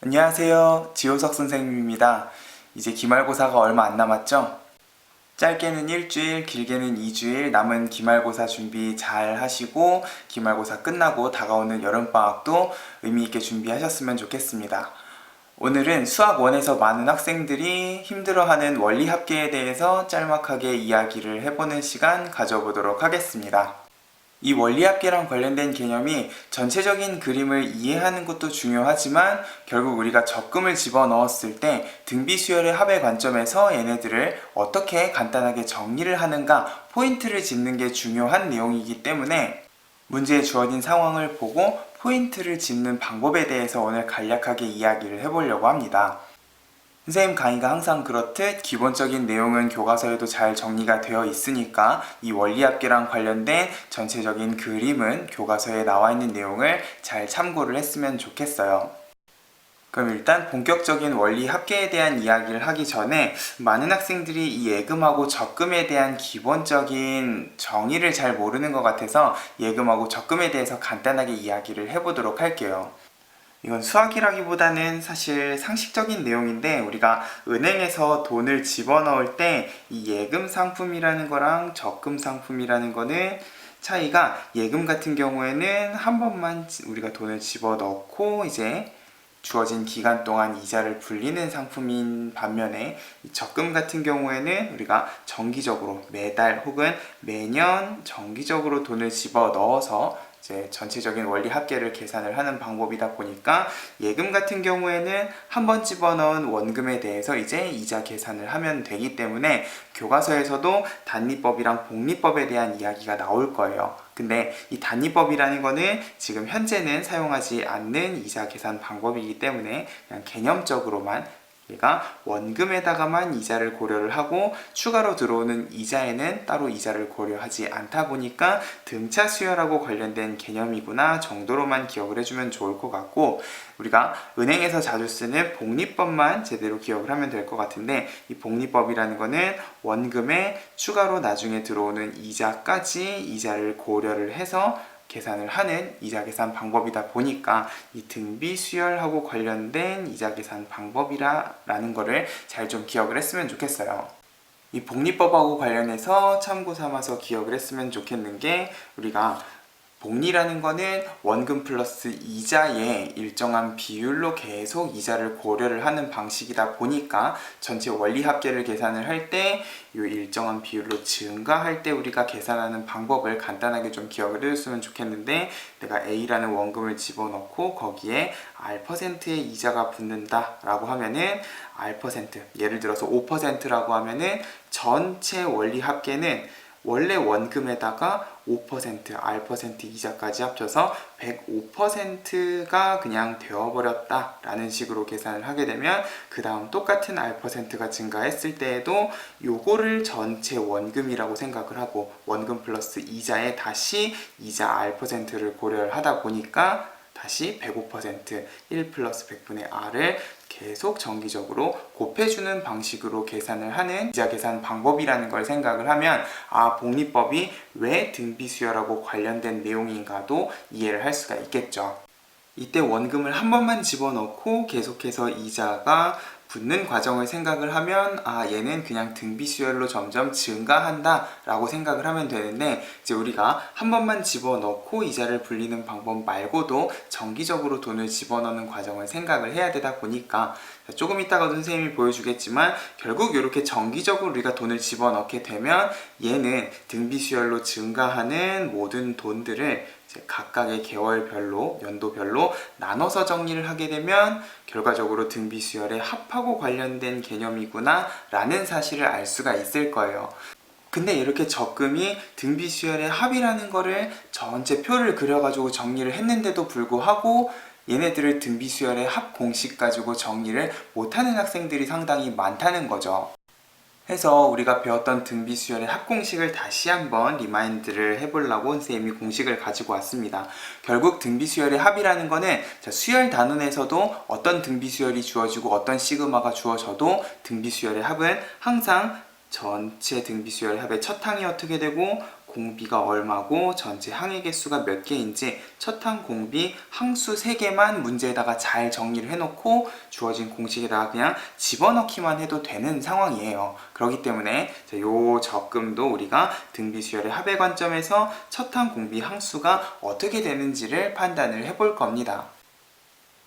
안녕하세요. 지호석 선생님입니다. 이제 기말고사가 얼마 안 남았죠? 짧게는 일주일, 길게는 2주일 남은 기말고사 준비 잘 하시고 기말고사 끝나고 다가오는 여름방학도 의미있게 준비하셨으면 좋겠습니다. 오늘은 수학 1에서 많은 학생들이 힘들어하는 원리합계에 대해서 짤막하게 이야기를 해보는 시간 가져보도록 하겠습니다. 이 원리합계랑 관련된 개념이 전체적인 그림을 이해하는 것도 중요하지만 결국 우리가 적금을 집어넣었을 때 등비수열의 합의 관점에서 얘네들을 어떻게 간단하게 정리를 하는가 포인트를 짚는 게 중요한 내용이기 때문에 문제에 주어진 상황을 보고 포인트를 짚는 방법에 대해서 오늘 간략하게 이야기를 해보려고 합니다. 선생님 강의가 항상 그렇듯 기본적인 내용은 교과서에도 잘 정리가 되어 있으니까 이 원리합계랑 관련된 전체적인 그림은 교과서에 나와 있는 내용을 잘 참고를 했으면 좋겠어요. 그럼 일단 본격적인 원리합계에 대한 이야기를 하기 전에 많은 학생들이 이 예금하고 적금에 대한 기본적인 정의를 잘 모르는 것 같아서 예금하고 적금에 대해서 간단하게 이야기를 해보도록 할게요. 이건 수학이라기보다는 사실 상식적인 내용인데 우리가 은행에서 돈을 집어넣을 때 이 예금 상품이라는 거랑 적금 상품이라는 거는 차이가 예금 같은 경우에는 한 번만 우리가 돈을 집어넣고 이제 주어진 기간 동안 이자를 불리는 상품인 반면에 이 적금 같은 경우에는 우리가 정기적으로 매달 혹은 매년 정기적으로 돈을 집어넣어서 이제 전체적인 원리합계를 계산을 하는 방법이다 보니까 예금 같은 경우에는 한 번 집어넣은 원금에 대해서 이제 이자 계산을 하면 되기 때문에 교과서에서도 단리법이랑 복리법에 대한 이야기가 나올 거예요. 근데 이 단리법이라는 거는 지금 현재는 사용하지 않는 이자 계산 방법이기 때문에 그냥 개념적으로만 얘가 원금에다가만 이자를 고려를 하고 추가로 들어오는 이자에는 따로 이자를 고려하지 않다 보니까 등차 수열하고 관련된 개념이구나 정도로만 기억을 해주면 좋을 것 같고 우리가 은행에서 자주 쓰는 복리법만 제대로 기억을 하면 될 것 같은데 이 복리법이라는 거는 원금에 추가로 나중에 들어오는 이자까지 이자를 고려를 해서 계산을 하는 이자 계산 방법이다 보니까 이 등비 수열하고 관련된 이자 계산 방법이라는 거를 잘 좀 기억을 했으면 좋겠어요. 이 복리법하고 관련해서 참고 삼아서 기억을 했으면 좋겠는 게 우리가 복리라는 거는 원금 플러스 이자에 일정한 비율로 계속 이자를 고려를 하는 방식이다 보니까 전체 원리합계를 계산을 할 때 이 일정한 비율로 증가할 때 우리가 계산하는 방법을 간단하게 좀 기억을 해줬으면 좋겠는데 내가 A라는 원금을 집어넣고 거기에 R%의 이자가 붙는다 라고 하면은 R%, 예를 들어서 5%라고 하면은 전체 원리합계는 원래 원금에다가 5%, R% 이자까지 합쳐서 105%가 그냥 되어버렸다 라는 식으로 계산을 하게 되면 그 다음 똑같은 R%가 증가했을 때에도 요거를 전체 원금이라고 생각을 하고 원금 플러스 이자에 다시 이자 R%를 고려를 하다 보니까 다시 105%, 1 플러스 100분의 R을 계속 정기적으로 곱해주는 방식으로 계산을 하는 이자 계산 방법이라는 걸 생각을 하면 복리법이 왜 등비수열하고 관련된 내용인가도 이해를 할 수가 있겠죠. 이때 원금을 한 번만 집어넣고 계속해서 이자가 붙는 과정을 생각을 하면 얘는 그냥 등비수열로 점점 증가한다 라고 생각을 하면 되는데 이제 우리가 한 번만 집어넣고 이자를 불리는 방법 말고도 정기적으로 돈을 집어넣는 과정을 생각을 해야 되다 보니까 조금 이따가도 선생님이 보여주겠지만 결국 이렇게 정기적으로 우리가 돈을 집어넣게 되면 얘는 등비수열로 증가하는 모든 돈들을 각각의 계월별로, 연도별로 나눠서 정리를 하게 되면 결과적으로 등비수열의 합하고 관련된 개념이구나 라는 사실을 알 수가 있을 거예요. 근데 이렇게 적금이 등비수열의 합이라는 거를 전체 표를 그려가지고 정리를 했는데도 불구하고 얘네들을 등비수열의 합 공식 가지고 정리를 못하는 학생들이 상당히 많다는 거죠. 해서 우리가 배웠던 등비수열의 합공식을 다시 한번 리마인드를 해보려고 선생님이 공식을 가지고 왔습니다. 결국 등비수열의 합이라는 거는 수열 단원에서도 어떤 등비수열이 주어지고 어떤 시그마가 주어져도 등비수열의 합은 항상 전체 등비수열의 합의 첫 항이 어떻게 되고 공비가 얼마고 전체 항의 개수가 몇 개인지 첫 항 공비 항수 3개만 문제에다가 잘 정리를 해놓고 주어진 공식에다가 그냥 집어넣기만 해도 되는 상황이에요. 그렇기 때문에 이 적금도 우리가 등비수열의 합의 관점에서 첫 항 공비 항수가 어떻게 되는지를 판단을 해볼 겁니다.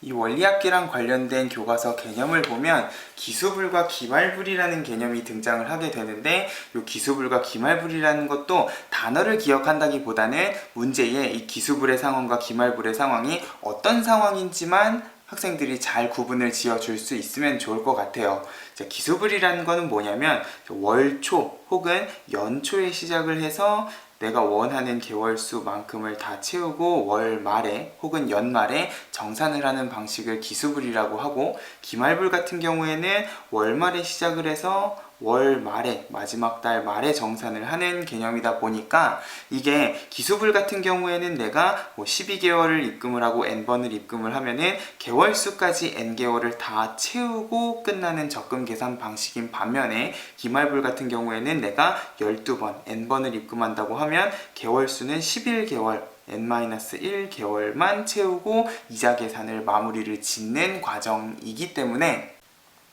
이 원리합계랑 관련된 교과서 개념을 보면 기수불과 기말불이라는 개념이 등장을 하게 되는데, 이 기수불과 기말불이라는 것도 단어를 기억한다기보다는 문제에 이 기수불의 상황과 기말불의 상황이 어떤 상황인지만 학생들이 잘 구분을 지어줄 수 있으면 좋을 것 같아요. 기수불이라는 거는 뭐냐면 월초 혹은 연초에 시작을 해서 내가 원하는 개월수만큼을 다 채우고 월 말에 혹은 연말에 정산을 하는 방식을 기수불이라고 하고, 기말불 같은 경우에는 월 말에 시작을 해서 월 말에 마지막 달 말에 정산을 하는 개념이다 보니까, 이게 기수불 같은 경우에는 내가 12개월을 입금을 하고 n번을 입금을 하면은 개월수까지 n개월을 다 채우고 끝나는 적금 계산 방식인 반면에, 기말불 같은 경우에는 내가 12번 n번을 입금한다고 하면 개월수는 11개월 n-1개월만 채우고 이자 계산을 마무리를 짓는 과정이기 때문에,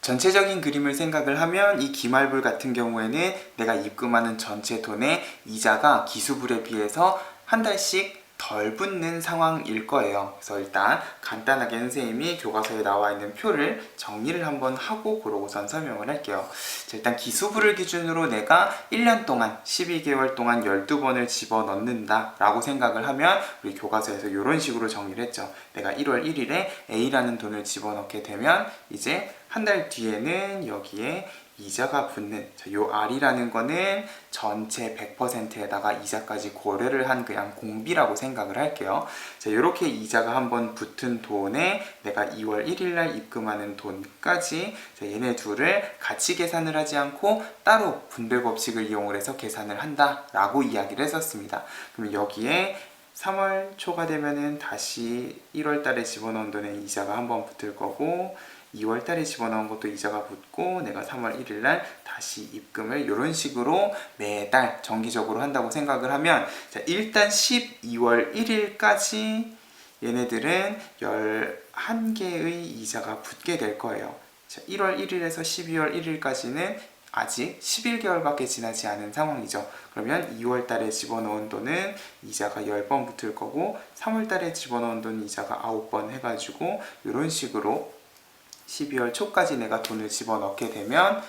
전체적인 그림을 생각을 하면 이 기말불 같은 경우에는 내가 입금하는 전체 돈의 이자가 기수불에 비해서 한 달씩 덜 붙는 상황일 거예요. 그래서 일단 간단하게 선생님이 교과서에 나와 있는 표를 정리를 한번 하고 그러고선 설명을 할게요. 일단 기수불을 기준으로 내가 1년 동안 12개월 동안 12번을 집어넣는다 라고 생각을 하면, 우리 교과서에서 이런 식으로 정리를 했죠. 내가 1월 1일에 A라는 돈을 집어넣게 되면 이제 한 달 뒤에는 여기에 이자가 붙는, 요 R이라는 거는 전체 100%에다가 이자까지 고려를 한 그냥 공비라고 생각을 할게요. 자, 이렇게 이자가 한번 붙은 돈에 내가 2월 1일 날 입금하는 돈까지, 얘네 둘을 같이 계산을 하지 않고 따로 분배 법칙을 이용을 해서 계산을 한다 라고 이야기를 했었습니다. 그럼 여기에 3월 초가 되면은 다시 1월 달에 집어넣은 돈에 이자가 한번 붙을 거고, 2월 달에 집어넣은 것도 이자가 붙고, 내가 3월 1일 날 다시 입금을 이런 식으로 매달 정기적으로 한다고 생각을 하면, 자, 일단 12월 1일까지 얘네들은 11개의 이자가 붙게 될 거예요. 자, 1월 1일에서 12월 1일까지는 아직 11개월밖에 지나지 않은 상황이죠. 그러면 2월 달에 집어넣은 돈은 이자가 10번 붙을 거고, 3월 달에 집어넣은 돈 이자가 9번 해가지고 이런 식으로 12월 초까지 내가 돈을 집어넣게 되면,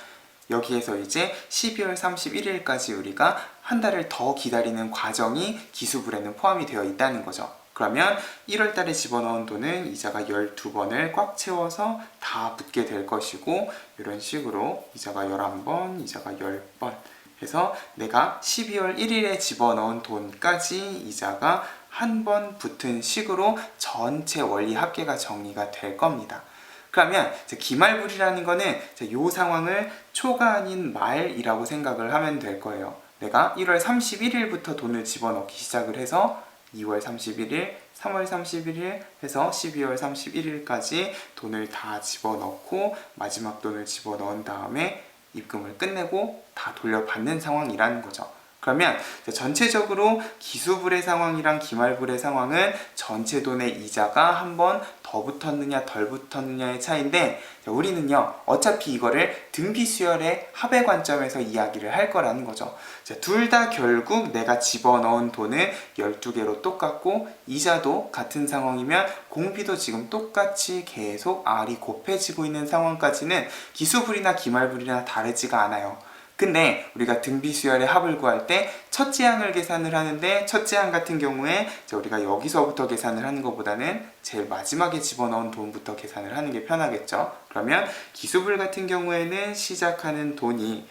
여기에서 이제 12월 31일까지 우리가 한 달을 더 기다리는 과정이 기수불에는 포함이 되어 있다는 거죠. 그러면 1월 달에 집어넣은 돈은 이자가 12번을 꽉 채워서 다 붙게 될 것이고, 이런 식으로 이자가 11번, 이자가 10번 해서 내가 12월 1일에 집어넣은 돈까지 이자가 한 번 붙은 식으로 전체 원리 합계가 정리가 될 겁니다. 그러면 기말불이라는 거는 이 상황을 초가 아닌 말이라고 생각을 하면 될 거예요. 내가 1월 31일부터 돈을 집어넣기 시작을 해서 2월 31일, 3월 31일 해서 12월 31일까지 돈을 다 집어넣고 마지막 돈을 집어넣은 다음에 입금을 끝내고 다 돌려받는 상황이라는 거죠. 그러면 전체적으로 기수불의 상황이랑 기말불의 상황은 전체 돈의 이자가 한 번 더 붙었느냐 덜 붙었느냐의 차이인데, 우리는요 어차피 이거를 등비수열의 합의 관점에서 이야기를 할 거라는 거죠. 둘 다 결국 내가 집어넣은 돈은 12개로 똑같고 이자도 같은 상황이면 공비도 지금 똑같이 계속 R이 곱해지고 있는 상황까지는 기수불이나 기말불이나 다르지가 않아요. 근데 우리가 등비수열의 합을 구할 때 첫째 항을 계산을 하는데, 첫째 항 같은 경우에 우리가 여기서부터 계산을 하는 것보다는 제일 마지막에 집어넣은 돈부터 계산을 하는 게 편하겠죠. 그러면 기수불 같은 경우에는 시작하는 돈이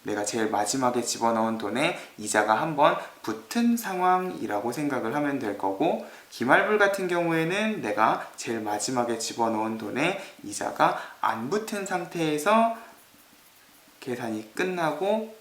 내가 제일 마지막에 집어넣은 돈에 이자가 한번 붙은 상황이라고 생각을 하면 될 거고, 기말불 같은 경우에는 내가 제일 마지막에 집어넣은 돈에 이자가 안 붙은 상태에서 계산이 끝나고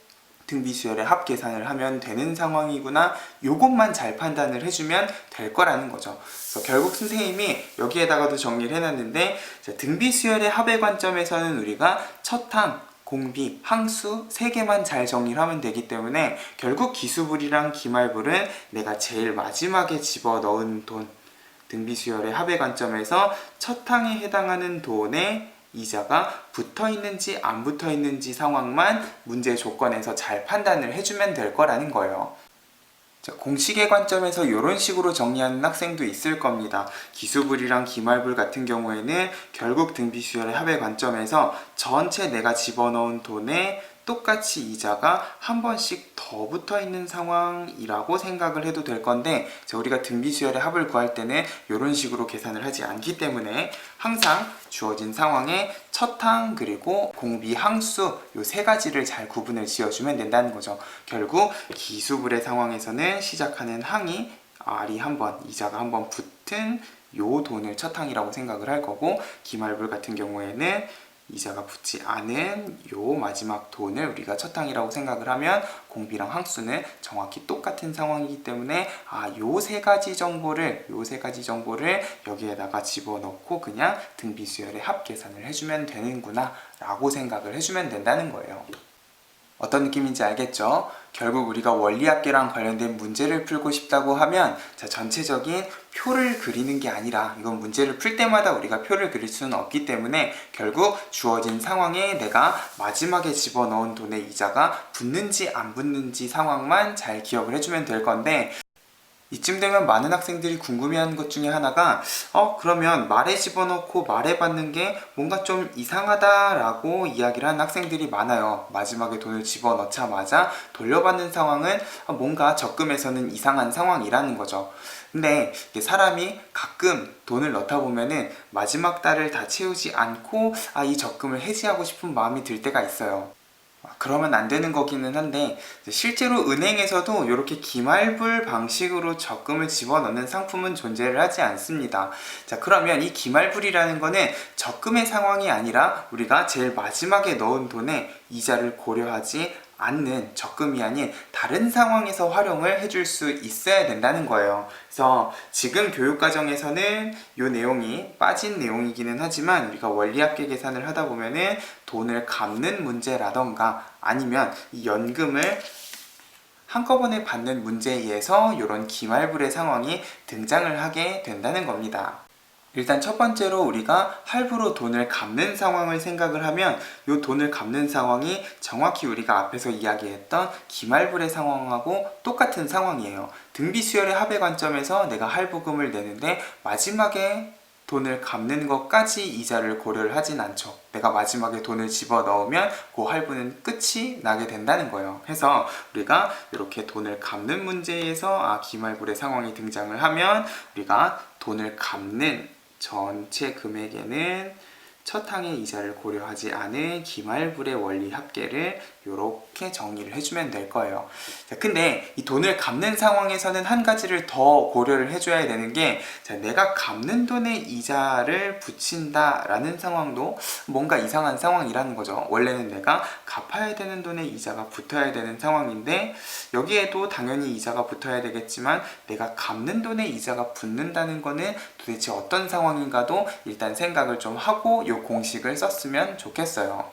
등비수열의 합 계산을 하면 되는 상황이구나, 요것만 잘 판단을 해주면 될 거라는 거죠. 그래서 결국 선생님이 여기에다가도 정리를 해놨는데, 등비수열의 합의 관점에서는 우리가 첫 항 공비, 항수 3개만 잘 정리를 하면 되기 때문에 결국 기수불이랑 기말불은 내가 제일 마지막에 집어넣은 돈, 등비수열의 합의 관점에서 첫 항에 해당하는 돈의 이자가 붙어있는지 안 붙어있는지 상황만 문제 조건에서 잘 판단을 해주면 될 거라는 거예요. 자, 공식의 관점에서 이런 식으로 정리하는 학생도 있을 겁니다. 기수불이랑 기말불 같은 경우에는 결국 등비수열의 합의 관점에서 전체 내가 집어넣은 돈에 똑같이 이자가 한 번씩 더 붙어있는 상황이라고 생각을 해도 될 건데, 우리가 등비수열의 합을 구할 때는 이런 식으로 계산을 하지 않기 때문에 항상 주어진 상황에 첫 항 그리고 공비 항수 요 3가지를 잘 구분을 지어주면 된다는 거죠. 결국 기수불의 상황에서는 시작하는 항이 R이 한번, 이자가 한번 붙은 요 돈을 첫 항이라고 생각을 할 거고, 기말불 같은 경우에는 이자가 붙지 않은 요 마지막 돈을 우리가 첫 항이라고 생각을 하면 공비랑 항수는 정확히 똑같은 상황이기 때문에 요 세 가지 정보를 여기에다가 집어넣고 그냥 등비수열의 합 계산을 해주면 되는구나 라고 생각을 해주면 된다는 거예요. 어떤 느낌인지 알겠죠? 결국 우리가 원리합계랑 관련된 문제를 풀고 싶다고 하면 전체적인 표를 그리는 게 아니라, 이건 문제를 풀 때마다 우리가 표를 그릴 수는 없기 때문에 결국 주어진 상황에 내가 마지막에 집어넣은 돈의 이자가 붙는지 안 붙는지 상황만 잘 기억을 해주면 될 건데, 이쯤 되면 많은 학생들이 궁금해하는 것 중에 하나가 그러면 말에 집어넣고 말에 받는 게 뭔가 좀 이상하다라고 이야기를 하는 학생들이 많아요. 마지막에 돈을 집어넣자마자 돌려받는 상황은 뭔가 적금에서는 이상한 상황이라는 거죠. 근데 사람이 가끔 돈을 넣다 보면은 마지막 달을 다 채우지 않고 이 적금을 해지하고 싶은 마음이 들 때가 있어요. 그러면 안 되는 거기는 한데, 실제로 은행에서도 이렇게 기말불 방식으로 적금을 집어넣는 상품은 존재를 하지 않습니다. 자, 그러면 이 기말불이라는 거는 적금의 상황이 아니라 우리가 제일 마지막에 넣은 돈에 이자를 고려하지 않는, 적금이 아닌 다른 상황에서 활용을 해줄 수 있어야 된다는 거예요. 그래서 지금 교육과정에서는 이 내용이 빠진 내용이기는 하지만 우리가 원리합계 계산을 하다 보면은 돈을 갚는 문제라던가 아니면 이 연금을 한꺼번에 받는 문제에서 이런 기말불의 상황이 등장을 하게 된다는 겁니다. 일단 첫 번째로 우리가 할부로 돈을 갚는 상황을 생각을 하면 이 돈을 갚는 상황이 정확히 우리가 앞에서 이야기했던 기말불의 상황하고 똑같은 상황이에요. 등비수열의 합의 관점에서 내가 할부금을 내는데 마지막에 돈을 갚는 것까지 이자를 고려를 하진 않죠. 내가 마지막에 돈을 집어넣으면 그 할부는 끝이 나게 된다는 거예요. 그래서 우리가 이렇게 돈을 갚는 문제에서 기말불의 상황이 등장을 하면 우리가 돈을 갚는 전체 금액에는 첫 항의 이자를 고려하지 않은 기말불의 원리 합계를 이렇게 정리를 해주면 될 거예요. 자, 근데 이 돈을 갚는 상황에서는 한 가지를 더 고려를 해줘야 되는 게, 내가 갚는 돈에 이자를 붙인다라는 상황도 뭔가 이상한 상황이라는 거죠. 원래는 내가 갚아야 되는 돈에 이자가 붙어야 되는 상황인데 여기에도 당연히 이자가 붙어야 되겠지만 내가 갚는 돈에 이자가 붙는다는 거는 도대체 어떤 상황인가도 일단 생각을 좀 하고 이 공식을 썼으면 좋겠어요.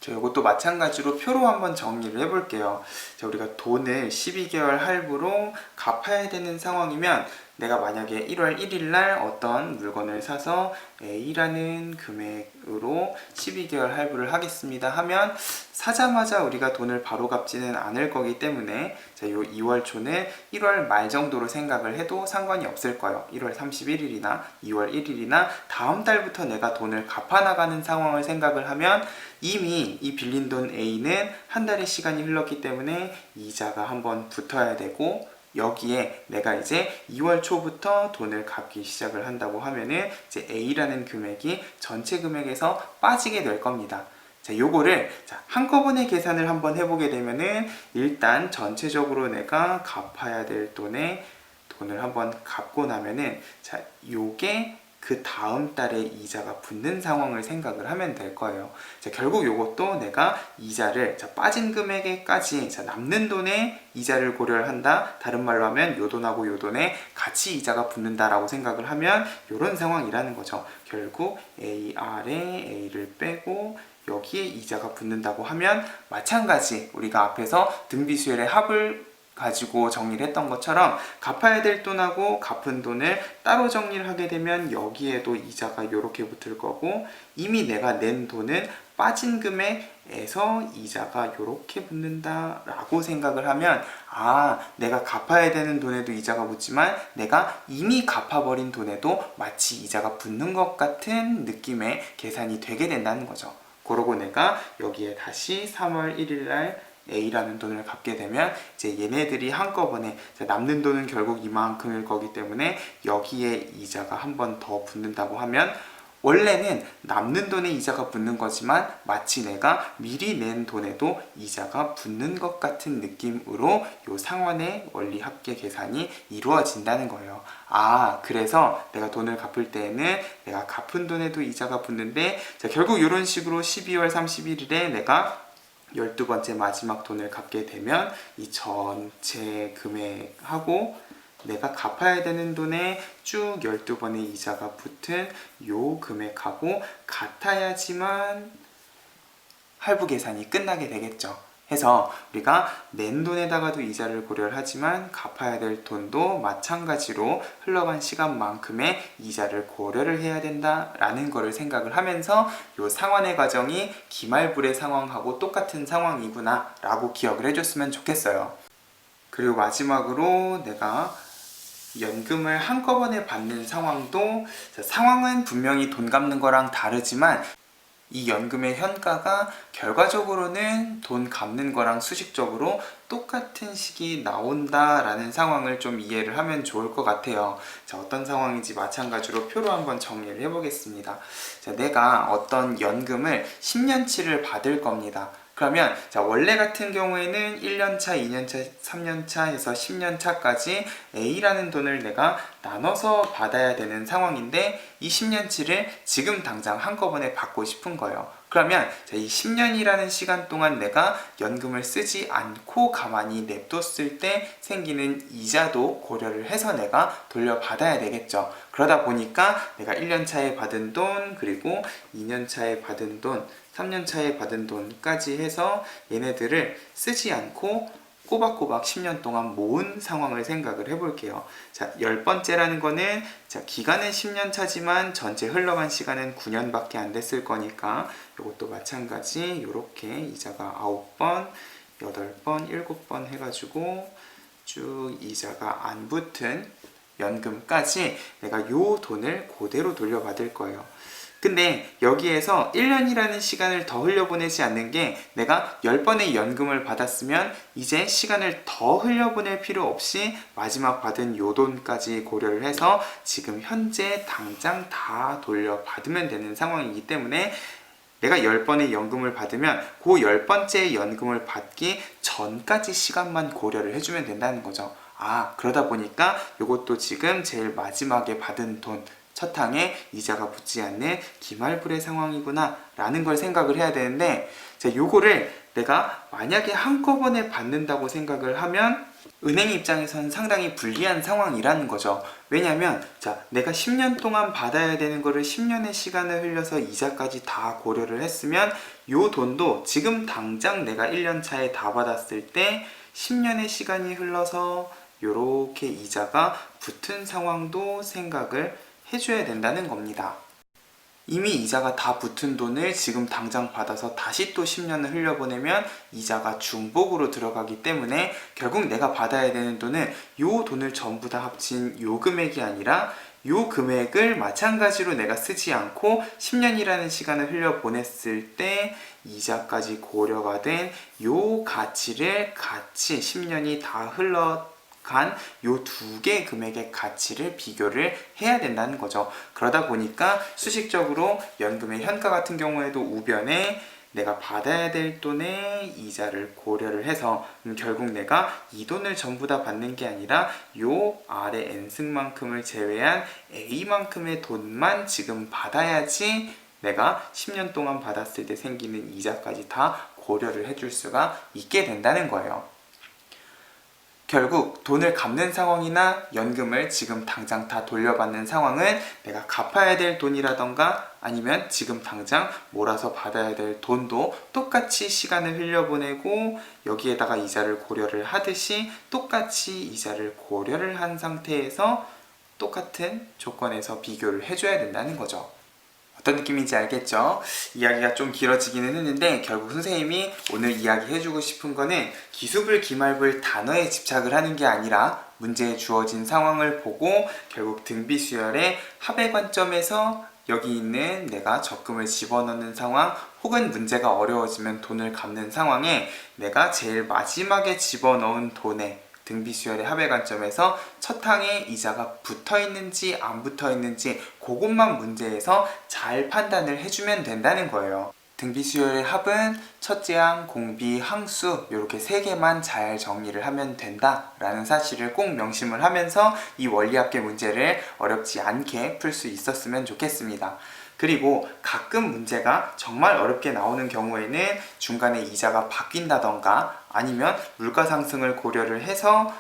이것도 마찬가지로 표로 한번 정리를 해볼게요. 우리가 돈을 12개월 할부로 갚아야 되는 상황이면 내가 만약에 1월 1일 날 어떤 물건을 사서 A라는 금액으로 12개월 할부를 하겠습니다 하면 사자마자 우리가 돈을 바로 갚지는 않을 거기 때문에 요 2월 초는 1월 말 정도로 생각을 해도 상관이 없을 거예요. 1월 31일이나 2월 1일이나 다음 달부터 내가 돈을 갚아나가는 상황을 생각을 하면 이미 이 빌린 돈 A는 한 달의 시간이 흘렀기 때문에 이자가 한번 붙어야 되고, 여기에 내가 이제 2월 초부터 돈을 갚기 시작을 한다고 하면은 이제 A라는 금액이 전체 금액에서 빠지게 될 겁니다. 요거를 한꺼번에 계산을 한번 해보게 되면은 일단 전체적으로 내가 갚아야 될 돈을 한번 갚고 나면은 요게 그 다음 달에 이자가 붙는 상황을 생각을 하면 될 거예요. 자, 결국 이것도 내가 이자를 빠진 금액에까지 남는 돈에 이자를 고려를 한다. 다른 말로 하면 요 돈하고 요 돈에 같이 이자가 붙는다라고 생각을 하면 이런 상황이라는 거죠. 결국 AR에 A를 빼고 여기에 이자가 붙는다고 하면 마찬가지 우리가 앞에서 등비수열의 합을 가지고 정리를 했던 것처럼 갚아야 될 돈하고 갚은 돈을 따로 정리를 하게 되면 여기에도 이자가 이렇게 붙을 거고 이미 내가 낸 돈은 빠진 금액에서 이자가 이렇게 붙는다 라고 생각을 하면 내가 갚아야 되는 돈에도 이자가 붙지만 내가 이미 갚아버린 돈에도 마치 이자가 붙는 것 같은 느낌의 계산이 되게 된다는 거죠. 그러고 내가 여기에 다시 3월 1일 날 A라는 돈을 갚게 되면 이제 얘네들이 한꺼번에 남는 돈은 결국 이만큼일 거기 때문에 여기에 이자가 한 번 더 붙는다고 하면 원래는 남는 돈에 이자가 붙는 거지만 마치 내가 미리 낸 돈에도 이자가 붙는 것 같은 느낌으로 이 상환의 원리 합계 계산이 이루어진다는 거예요. 그래서 내가 돈을 갚을 때에는 내가 갚은 돈에도 이자가 붙는데 결국 이런 식으로 12월 31일에 내가 12번째 마지막 돈을 갚게 되면 이 전체 금액하고 내가 갚아야 되는 돈에 쭉 12번의 이자가 붙은 요 금액하고 같아야지만 할부 계산이 끝나게 되겠죠. 해서 우리가 낸 돈에다가도 이자를 고려를 하지만 갚아야 될 돈도 마찬가지로 흘러간 시간만큼의 이자를 고려를 해야 된다라는 거를 생각을 하면서 이 상환의 과정이 기말불의 상황하고 똑같은 상황이구나 라고 기억을 해줬으면 좋겠어요. 그리고 마지막으로 내가 연금을 한꺼번에 받는 상황도 상황은 분명히 돈 갚는 거랑 다르지만 이 연금의 현가가 결과적으로는 돈 갚는 거랑 수식적으로 똑같은 식이 나온다라는 상황을 좀 이해를 하면 좋을 것 같아요. 자, 어떤 상황인지 마찬가지로 표로 한번 정리를 해보겠습니다. 자, 내가 어떤 연금을 10년치를 받을 겁니다. 그러면 원래 같은 경우에는 1년차, 2년차, 3년차 해서 10년차까지 A라는 돈을 내가 나눠서 받아야 되는 상황인데 이 10년치를 지금 당장 한꺼번에 받고 싶은 거예요. 그러면 이 10년이라는 시간 동안 내가 연금을 쓰지 않고 가만히 냅뒀을 때 생기는 이자도 고려를 해서 내가 돌려받아야 되겠죠. 그러다 보니까 내가 1년차에 받은 돈, 그리고 2년차에 받은 돈, 3년차에 받은 돈까지 해서 얘네들을 쓰지 않고 꼬박꼬박 10년 동안 모은 상황을 생각을 해볼게요. 자, 10번째라는 거는 기간은 10년 차지만 전체 흘러간 시간은 9년밖에 안 됐을 거니까 이것도 마찬가지 이렇게 이자가 9번, 8번, 7번 해가지고 쭉 이자가 안 붙은 연금까지 내가 요 돈을 그대로 돌려받을 거예요. 근데 여기에서 1년이라는 시간을 더 흘려보내지 않는 게 내가 10번의 연금을 받았으면 이제 시간을 더 흘려보낼 필요 없이 마지막 받은 요 돈까지 고려를 해서 지금 현재 당장 다 돌려받으면 되는 상황이기 때문에 내가 10번의 연금을 받으면 그 10번째 연금을 받기 전까지 시간만 고려를 해주면 된다는 거죠. 그러다 보니까 이것도 지금 제일 마지막에 받은 돈 첫 항에 이자가 붙지 않는 기말불의 상황이구나 라는 걸 생각을 해야 되는데 요거를 내가 만약에 한꺼번에 받는다고 생각을 하면 은행 입장에서는 상당히 불리한 상황이라는 거죠. 왜냐면 내가 10년 동안 받아야 되는 거를 10년의 시간을 흘려서 이자까지 다 고려를 했으면 요 돈도 지금 당장 내가 1년 차에 다 받았을 때 10년의 시간이 흘러서 요렇게 이자가 붙은 상황도 생각을 해줘야 된다는 겁니다. 이미 이자가 다 붙은 돈을 지금 당장 받아서 다시 또 10년을 흘려보내면 이자가 중복으로 들어가기 때문에 결국 내가 받아야 되는 돈은 요 돈을 전부 다 합친 요 금액이 아니라 요 금액을 마찬가지로 내가 쓰지 않고 10년이라는 시간을 흘려보냈을 때 이자까지 고려가 된 요 가치를 같이 10년이 다 요 두 개 금액의 가치를 비교를 해야 된다는 거죠. 그러다 보니까 수식적으로 연금의 현가 같은 경우에도 우변에 내가 받아야 될 돈의 이자를 고려를 해서 결국 내가 이 돈을 전부 다 받는 게 아니라 요 아래 n승만큼을 제외한 a만큼의 돈만 지금 받아야지 내가 10년 동안 받았을 때 생기는 이자까지 다 고려를 해줄 수가 있게 된다는 거예요. 결국 돈을 갚는 상황이나 연금을 지금 당장 다 돌려받는 상황은 내가 갚아야 될 돈이라던가 아니면 지금 당장 몰아서 받아야 될 돈도 똑같이 시간을 흘려보내고 여기에다가 이자를 고려를 하듯이 똑같이 이자를 고려를 한 상태에서 똑같은 조건에서 비교를 해줘야 된다는 거죠. 어떤 느낌인지 알겠죠? 이야기가 좀 길어지기는 했는데 결국 선생님이 오늘 이야기해주고 싶은 거는 기수불 기말불 단어에 집착을 하는 게 아니라 문제에 주어진 상황을 보고 결국 등비수열의 합의 관점에서 여기 있는 내가 적금을 집어넣는 상황 혹은 문제가 어려워지면 돈을 갚는 상황에 내가 제일 마지막에 집어넣은 돈에 등비수열의 합의 관점에서 첫 항에 이자가 붙어있는지 안 붙어있는지 그것만 문제에서 잘 판단을 해주면 된다는 거예요. 등비수열의 합은 첫째 항, 공비, 항수 이렇게 세 개만 잘 정리를 하면 된다라는 사실을 꼭 명심을 하면서 이 원리합계 문제를 어렵지 않게 풀 수 있었으면 좋겠습니다. 그리고 가끔 문제가 정말 어렵게 나오는 경우에는 중간에 이자가 바뀐다던가 아니면 물가 상승을 고려를 해서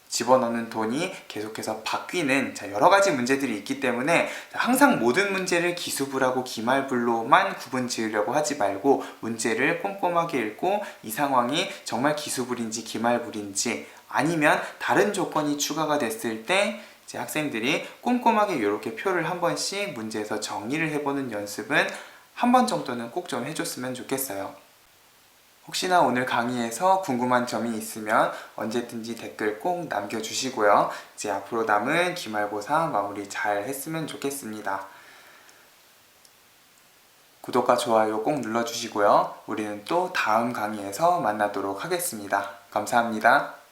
집어넣는 돈이 계속해서 바뀌는 여러 가지 문제들이 있기 때문에 항상 모든 문제를 기수불하고 기말불로만 구분 지으려고 하지 말고 문제를 꼼꼼하게 읽고 이 상황이 정말 기수불인지 기말불인지 아니면 다른 조건이 추가가 됐을 때 이제 학생들이 꼼꼼하게 이렇게 표를 한 번씩 문제에서 정리를 해보는 연습은 한 번 정도는 꼭 좀 해줬으면 좋겠어요. 혹시나 오늘 강의에서 궁금한 점이 있으면 언제든지 댓글 꼭 남겨주시고요. 이제 앞으로 남은 기말고사 마무리 잘 했으면 좋겠습니다. 구독과 좋아요 꼭 눌러주시고요. 우리는 또 다음 강의에서 만나도록 하겠습니다. 감사합니다.